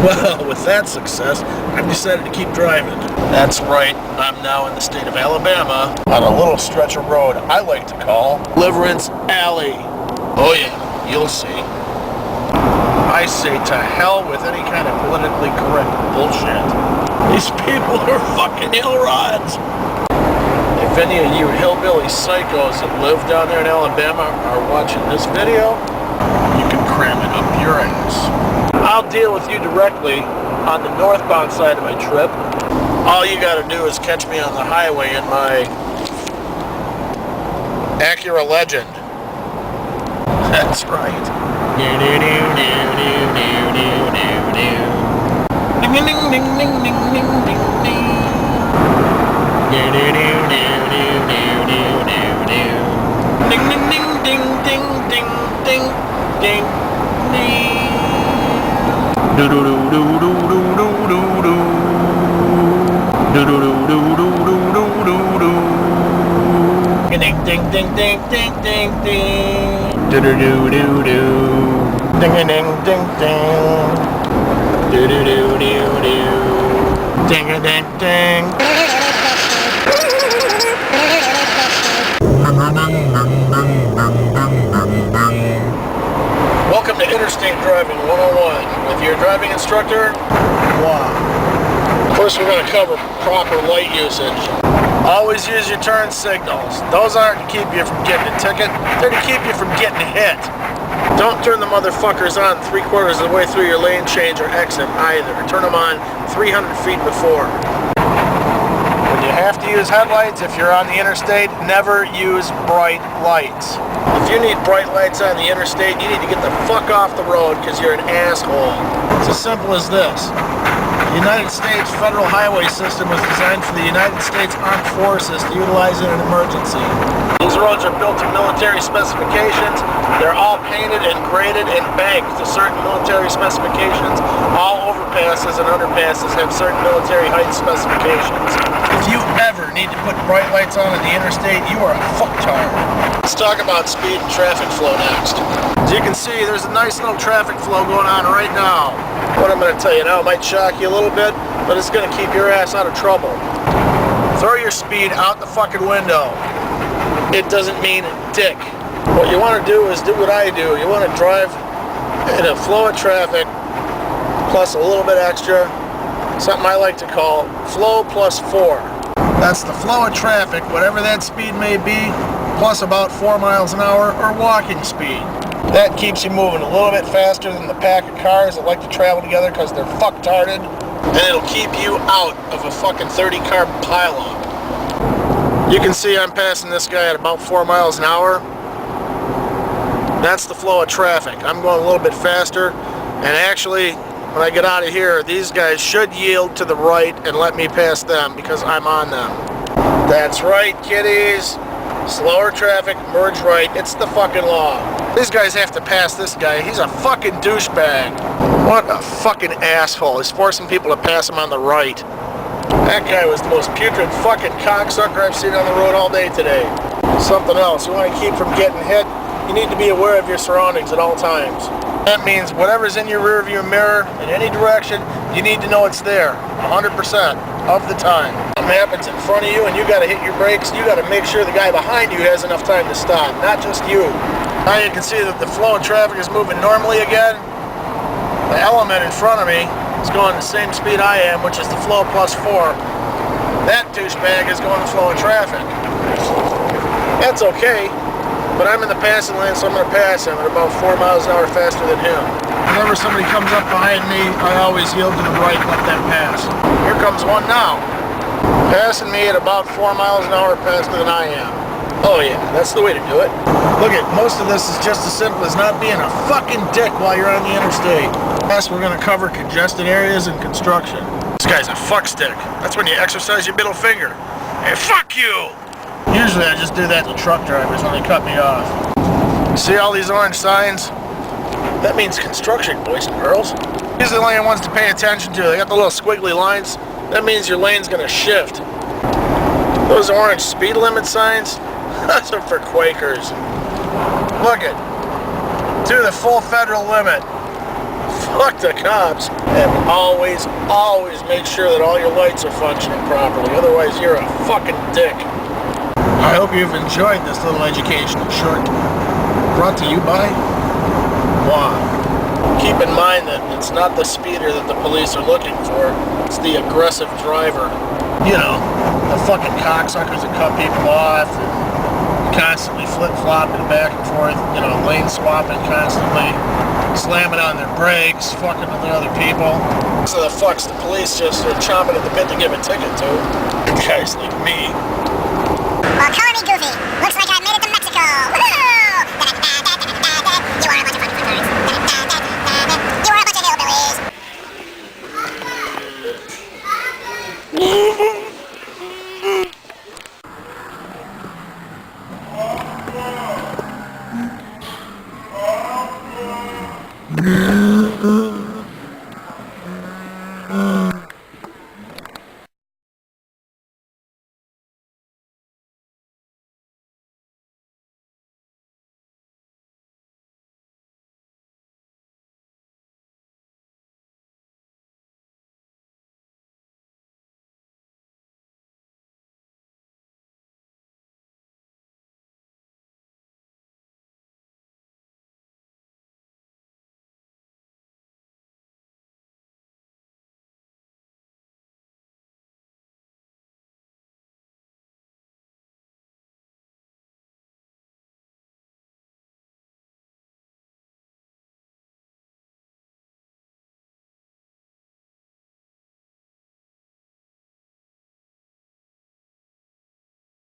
Well, with that success, I've decided to keep driving. That's right, I'm now in the state of Alabama on a little stretch of road I like to call Deliverance Alley. Oh yeah, you'll see. I say to hell with any kind of politically correct bullshit. These people are fucking ill rods. If any of you hillbilly psychos that live down there in Alabama are watching this video, you can cram it up your ass. I'll deal with you directly on the northbound side of my trip. All you gotta do is catch me on the highway in my Acura Legend. That's right. Ding ding ding ding ding ding ding. Ding ding ding ding ding ding ding ding. Ding ding ding ding ding ding ding ding. Ding ding ding ding ding ding ding ding ding. Do do do do do do do do do. Do do do do do do do do. Ding ding ding ding ding ding ding. Do do do do do. Ding ding ding ding. Do do do do do. Ding ding ding. Welcome to Interstate Driving 101 with your driving instructor, Juan. First, we're going to cover proper light usage. Always use your turn signals. Those aren't to keep you from getting a ticket, they're to keep you from getting hit. Don't turn the motherfuckers on 3/4 of the way through your lane change or exit either. Turn them on 300 feet before. When you have to use headlights, if you're on the interstate, never use bright lights. If you need bright lights on the interstate, you need to get the fuck off the road because you're an asshole. It's as simple as this. The United States federal highway system was designed for the United States Armed Forces to utilize in an emergency. These roads are built to military specifications. They're all painted and graded and banked to certain military specifications. All overpasses and underpasses have certain military height specifications. If you ever need to put bright lights on the interstate, you are a fucktard. Let's talk about speed and traffic flow next. As you can see, there's a nice little traffic flow going on right now. What I'm going to tell you now might shock you a little bit, but it's going to keep your ass out of trouble. Throw your speed out the fucking window. It doesn't mean dick. What you want to do is do what I do. You want to drive in a flow of traffic plus a little bit extra, something I like to call flow plus 4. That's the flow of traffic, whatever that speed may be, plus about 4 miles an hour or walking speed. That keeps you moving a little bit faster than the pack of cars that like to travel together because they're fucktarded, and it'll keep you out of a fucking 30-car pileup. You can see I'm passing this guy at about 4 miles an hour. That's the flow of traffic. I'm going a little bit faster, and actually, when I get out of here, these guys should yield to the right and let me pass them because I'm on them. That's right, kiddies. Slower traffic, merge right. It's the fucking law. These guys have to pass this guy. He's a fucking douchebag. What a fucking asshole. He's forcing people to pass him on the right. That guy was the most putrid fucking cocksucker I've seen on the road all day today. Something else. You want to keep from getting hit? You need to be aware of your surroundings at all times. That means whatever's in your rearview mirror in any direction, you need to know it's there 100% of the time. Something happens in front of you and you got to hit your brakes, you got to make sure the guy behind you has enough time to stop, not just you. Now you can see that the flow of traffic is moving normally again. The element in front of me is going the same speed I am, which is the flow plus 4. That douchebag is going the flow of traffic. That's okay. But I'm in the passing lane, so I'm going to pass him at about 4 miles an hour faster than him. Whenever somebody comes up behind me, I always yield to the right and let them pass. Here comes one now. Passing me at about 4 miles an hour faster than I am. Oh yeah, that's the way to do it. Look at, most of this is just as simple as not being a fucking dick while you're on the interstate. Next, we're going to cover congested areas and construction. This guy's a fuck stick. That's when you exercise your middle finger. Hey, fuck you! Usually I just do that to truck drivers when they cut me off. You see all these orange signs? That means construction, boys and girls. These are the only ones to pay attention to. They got the little squiggly lines. That means your lane's gonna shift. Those orange speed limit signs, those are for Quakers. Look it. To the full federal limit. fuck the cops. And always make sure that all your lights are functioning properly. Otherwise, you're a fucking dick. I hope you've enjoyed this little educational short brought to you by Juan. Keep in mind that it's not the speeder that the police are looking for. It's the aggressive driver. You know, the fucking cocksuckers that cut people off and constantly flip-flopping back and forth, you know, lane swapping constantly, slamming on their brakes, fucking with other people. So the fucks the police just are chomping at the bit to give a ticket to. Guys like me. Economy